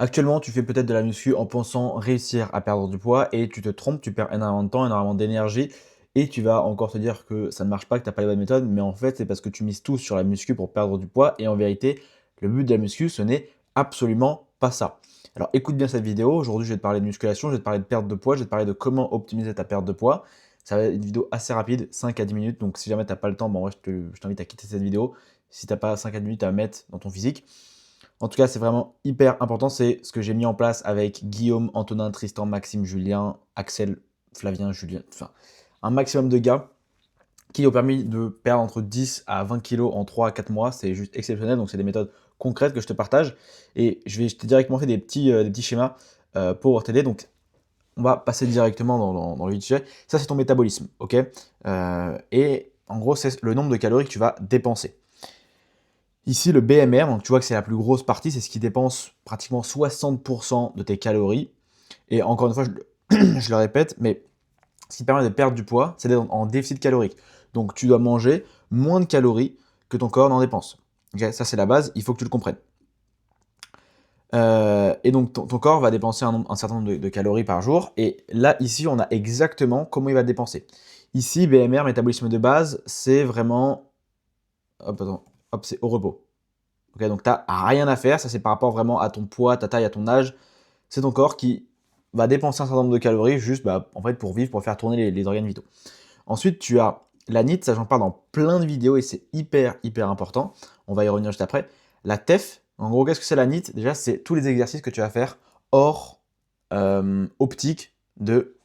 Actuellement, tu fais peut-être de la muscu en pensant réussir à perdre du poids et tu te trompes, tu perds énormément de temps, énormément d'énergie et tu vas encore te dire que ça ne marche pas, que tu n'as pas les bonnes méthodes, mais en fait, c'est parce que tu mises tout sur la muscu pour perdre du poids et en vérité, le but de la muscu, ce n'est absolument pas ça. Alors écoute bien cette vidéo, aujourd'hui je vais te parler de musculation, je vais te parler de perte de poids, je vais te parler de comment optimiser ta perte de poids. Ça va être une vidéo assez rapide, 5 à 10 minutes, donc si jamais tu n'as pas le temps, bon, en vrai, je t'invite à quitter cette vidéo. Si tu n'as pas 5 à 10 minutes à mettre dans ton physique. En tout cas, c'est vraiment hyper important. C'est ce que j'ai mis en place avec Guillaume, Antonin, Tristan, Maxime, Julien, Axel, Flavien, Julien. Enfin, un maximum de gars qui ont permis de perdre entre 10 à 20 kilos en 3 à 4 mois. C'est juste exceptionnel. Donc, c'est des méthodes concrètes que je te partage. Et je t'ai directement fait des petits schémas pour t'aider. Donc, on va passer directement dans le vif du sujet. Ça, c'est ton métabolisme. OK. Et en gros, c'est le nombre de calories que tu vas dépenser. Ici, le BMR, donc tu vois que c'est la plus grosse partie, c'est ce qui dépense pratiquement 60% de tes calories. Et encore une fois, je le répète, mais ce qui permet de perdre du poids, c'est d'être en déficit calorique. Donc tu dois manger moins de calories que ton corps n'en dépense. Okay, ça, c'est la base, il faut que tu le comprennes. Et donc ton corps va dépenser un certain nombre de calories par jour. Et là, ici, on a exactement comment il va dépenser. Ici, BMR, métabolisme de base, c'est vraiment... Hop, attends, hop, c'est au repos. Okay, donc tu n'as rien à faire, ça c'est par rapport vraiment à ton poids, ta taille, à ton âge. C'est ton corps qui va dépenser un certain nombre de calories juste en fait, pour vivre, pour faire tourner les organes vitaux. Ensuite, tu as la NEAT, ça j'en parle dans plein de vidéos et c'est hyper important. On va y revenir juste après. La TEF, en gros, qu'est-ce que c'est la NEAT? Déjà, c'est tous les exercices que tu vas faire hors optique de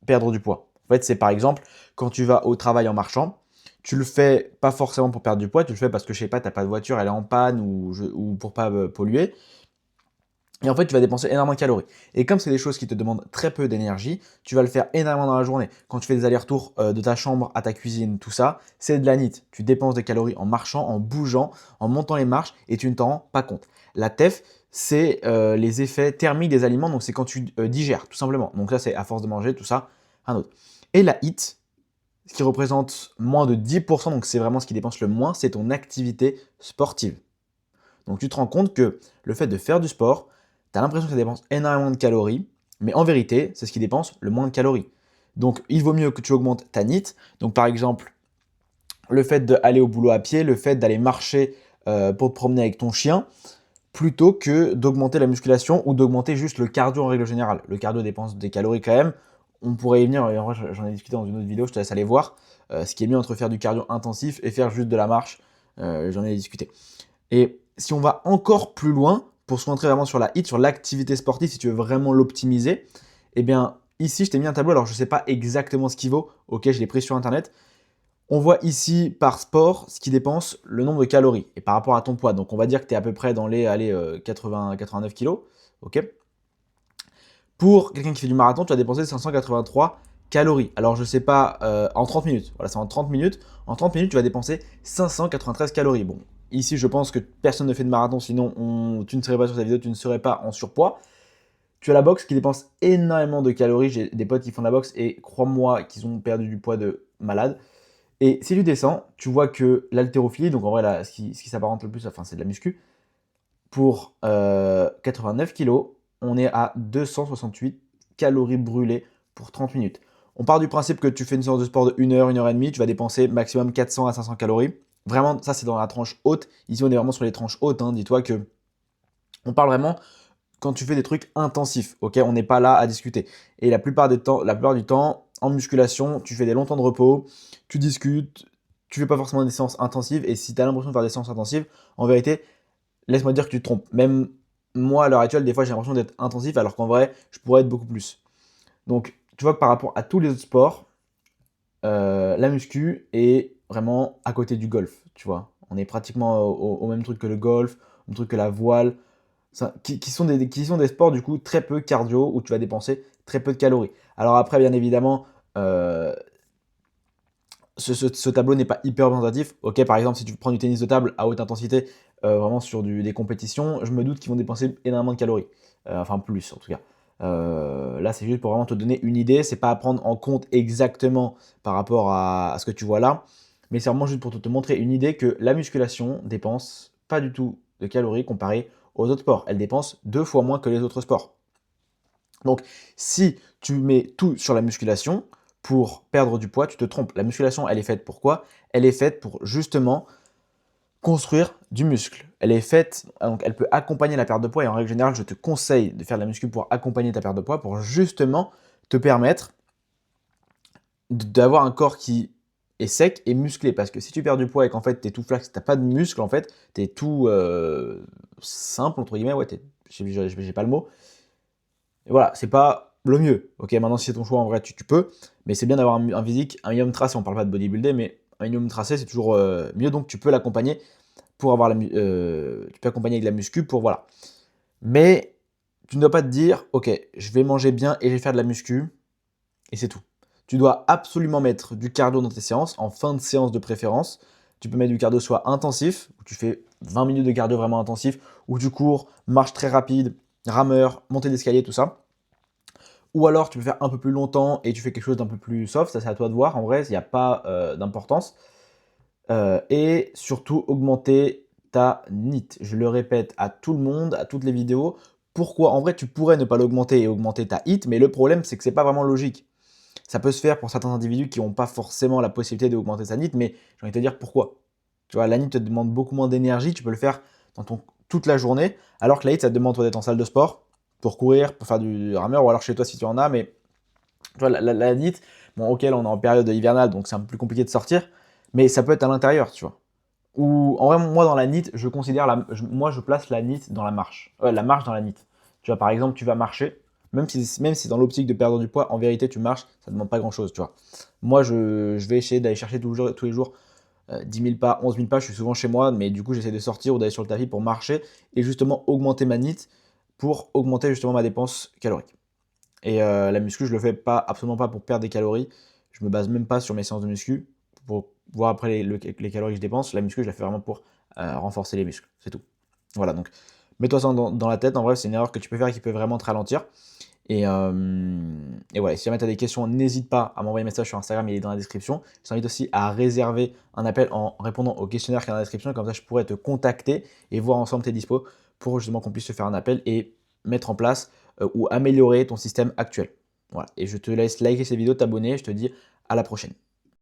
perdre du poids. En fait, c'est par exemple, quand tu vas au travail en marchant, tu le fais pas forcément pour perdre du poids, tu le fais parce que, je sais pas, tu n'as pas de voiture, elle est en panne ou pour pas polluer. Et en fait, tu vas dépenser énormément de calories. Et comme c'est des choses qui te demandent très peu d'énergie, tu vas le faire énormément dans la journée. Quand tu fais des allers-retours de ta chambre à ta cuisine, tout ça, c'est de la NEAT. Tu dépenses des calories en marchant, en bougeant, en montant les marches et tu ne t'en rends pas compte. La TEF, c'est les effets thermiques des aliments, donc c'est quand tu digères, tout simplement. Donc ça, c'est à force de manger, tout ça, un autre. Et la HIIT, ce qui représente moins de 10%, donc c'est vraiment ce qui dépense le moins, c'est ton activité sportive. Donc tu te rends compte que le fait de faire du sport, tu as l'impression que ça dépense énormément de calories, mais en vérité, c'est ce qui dépense le moins de calories. Donc il vaut mieux que tu augmentes ta NEAT. Donc par exemple, le fait d'aller au boulot à pied, le fait d'aller marcher pour te promener avec ton chien, plutôt que d'augmenter la musculation ou d'augmenter juste le cardio en règle générale. Le cardio dépense des calories quand même. On pourrait y venir, et en vrai j'en ai discuté dans une autre vidéo, je te laisse aller voir. Ce qui est mieux entre faire du cardio intensif et faire juste de la marche, j'en ai discuté. Et si on va encore plus loin, pour se concentrer vraiment sur la HIIT, sur l'activité sportive, si tu veux vraiment l'optimiser, eh bien, ici, je t'ai mis un tableau. Alors, je ne sais pas exactement ce qu'il vaut. Ok, je l'ai pris sur Internet. On voit ici, par sport, ce qui dépense le nombre de calories et par rapport à ton poids. Donc, on va dire que tu es à peu près dans les 80-89 kilos. Ok. Pour quelqu'un qui fait du marathon, tu vas dépenser 583 calories. Alors, je ne sais pas, en 30 minutes. Voilà, c'est en 30 minutes. En 30 minutes, tu vas dépenser 593 calories. Bon, ici, je pense que personne ne fait de marathon, sinon tu ne serais pas sur cette vidéo, tu ne serais pas en surpoids. Tu as la boxe qui dépense énormément de calories. J'ai des potes qui font de la boxe et crois-moi qu'ils ont perdu du poids de malade. Et si tu descends, tu vois que l'haltérophilie, donc en vrai, là, ce qui s'apparente le plus, enfin, c'est de la muscu, pour 89 kilos, on est à 268 calories brûlées pour 30 minutes. On part du principe que tu fais une séance de sport de 1 heure et demie, tu vas dépenser maximum 400 à 500 calories. Vraiment, ça c'est dans la tranche haute. Ici, on est vraiment sur les tranches hautes. Hein. Dis-toi que on parle vraiment quand tu fais des trucs intensifs. Ok, on n'est pas là à discuter. Et la plupart du temps, en musculation, tu fais des longs temps de repos, tu discutes, tu fais pas forcément des séances intensives. Et si tu as l'impression de faire des séances intensives, en vérité, laisse-moi dire que tu te trompes. Même moi, à l'heure actuelle, des fois, j'ai l'impression d'être intensif, alors qu'en vrai, je pourrais être beaucoup plus. Donc, tu vois que par rapport à tous les autres sports, la muscu est vraiment à côté du golf, tu vois. On est pratiquement au même truc que le golf, au même truc que la voile, qui sont des sports, du coup, très peu cardio, où tu vas dépenser très peu de calories. Alors après, bien évidemment, ce tableau n'est pas hyper représentatif. Ok, par exemple, si tu prends du tennis de table à haute intensité, vraiment sur des compétitions, je me doute qu'ils vont dépenser énormément de calories. Enfin, plus en tout cas. Là, c'est juste pour vraiment te donner une idée. C'est pas à prendre en compte exactement par rapport à ce que tu vois là. Mais c'est vraiment juste pour te montrer une idée que la musculation dépense pas du tout de calories comparé aux autres sports. Elle dépense 2 fois moins que les autres sports. Donc, si tu mets tout sur la musculation pour perdre du poids, tu te trompes. La musculation, elle est faite pour quoi? Elle est faite pour justement construire du muscle. Elle est faite, donc elle peut accompagner la perte de poids et en règle générale, je te conseille de faire de la muscu pour accompagner ta perte de poids pour justement te permettre d'avoir un corps qui est sec et musclé. Parce que si tu perds du poids et qu'en fait tu es tout flax, tu n'as pas de muscle, en fait, tu es tout simple, entre guillemets, ouais, j'ai pas le mot. Et voilà, c'est pas le mieux. Ok, maintenant si c'est ton choix, en vrai, tu peux, mais c'est bien d'avoir un physique, un minimum tracé. On parle pas de bodybuilder, mais un minimum tracé, c'est toujours mieux. Donc tu peux l'accompagner pour avoir tu peux accompagner avec de la muscu pour voilà. Mais tu ne dois pas te dire, ok, je vais manger bien et je vais faire de la muscu et c'est tout. Tu dois absolument mettre du cardio dans tes séances, en fin de séance de préférence. Tu peux mettre du cardio soit intensif, où tu fais 20 minutes de cardio vraiment intensif, où tu cours, marche très rapide, rameur, montée d'escalier, tout ça. Ou alors tu peux faire un peu plus longtemps et tu fais quelque chose d'un peu plus soft, ça c'est à toi de voir, en vrai, il n'y a pas d'importance. Et surtout augmenter ta NEAT. Je le répète à tout le monde, à toutes les vidéos. Pourquoi? En vrai, tu pourrais ne pas l'augmenter et augmenter ta HIIT, mais le problème, c'est que c'est pas vraiment logique. Ça peut se faire pour certains individus qui n'ont pas forcément la possibilité d'augmenter sa NEAT, mais j'ai envie de te dire pourquoi. Tu vois, la NEAT te demande beaucoup moins d'énergie, tu peux le faire toute la journée, alors que la HIIT, ça te demande d'être en salle de sport, pour courir, pour faire du rameur, ou alors chez toi si tu en as, mais tu vois, la NEAT, bon, ok, là on est en période hivernale, donc c'est un peu plus compliqué de sortir, mais ça peut être à l'intérieur, tu vois. Ou en vrai, moi dans la NEAT, je considère moi je place la NEAT dans la marche. La marche dans la NEAT. Tu vois, par exemple, tu vas marcher, même si dans l'optique de perdre du poids, en vérité tu marches, ça ne demande pas grand chose, tu vois. Moi je vais essayer d'aller chercher tous les jours 10 000 pas, 11 000 pas, je suis souvent chez moi, mais du coup j'essaie de sortir ou d'aller sur le tapis pour marcher et justement augmenter ma NEAT pour augmenter justement ma dépense calorique. Et la muscu, je le fais pas, absolument pas pour perdre des calories. Je me base même pas sur mes séances de muscu pour voir après les calories que je dépense. La muscu, je la fais vraiment pour renforcer les muscles. C'est tout. Voilà, donc mets-toi ça dans la tête. En vrai, c'est une erreur que tu peux faire et qui peut vraiment te ralentir. Et voilà, si jamais tu as des questions, n'hésite pas à m'envoyer un message sur Instagram, il est dans la description. Je t'invite aussi à réserver un appel en répondant au questionnaire qui est dans la description. Comme ça, je pourrais te contacter et voir ensemble tes dispos pour justement qu'on puisse se faire un appel et mettre en place ou améliorer ton système actuel. Voilà, et je te laisse liker cette vidéo, t'abonner. Je te dis à la prochaine.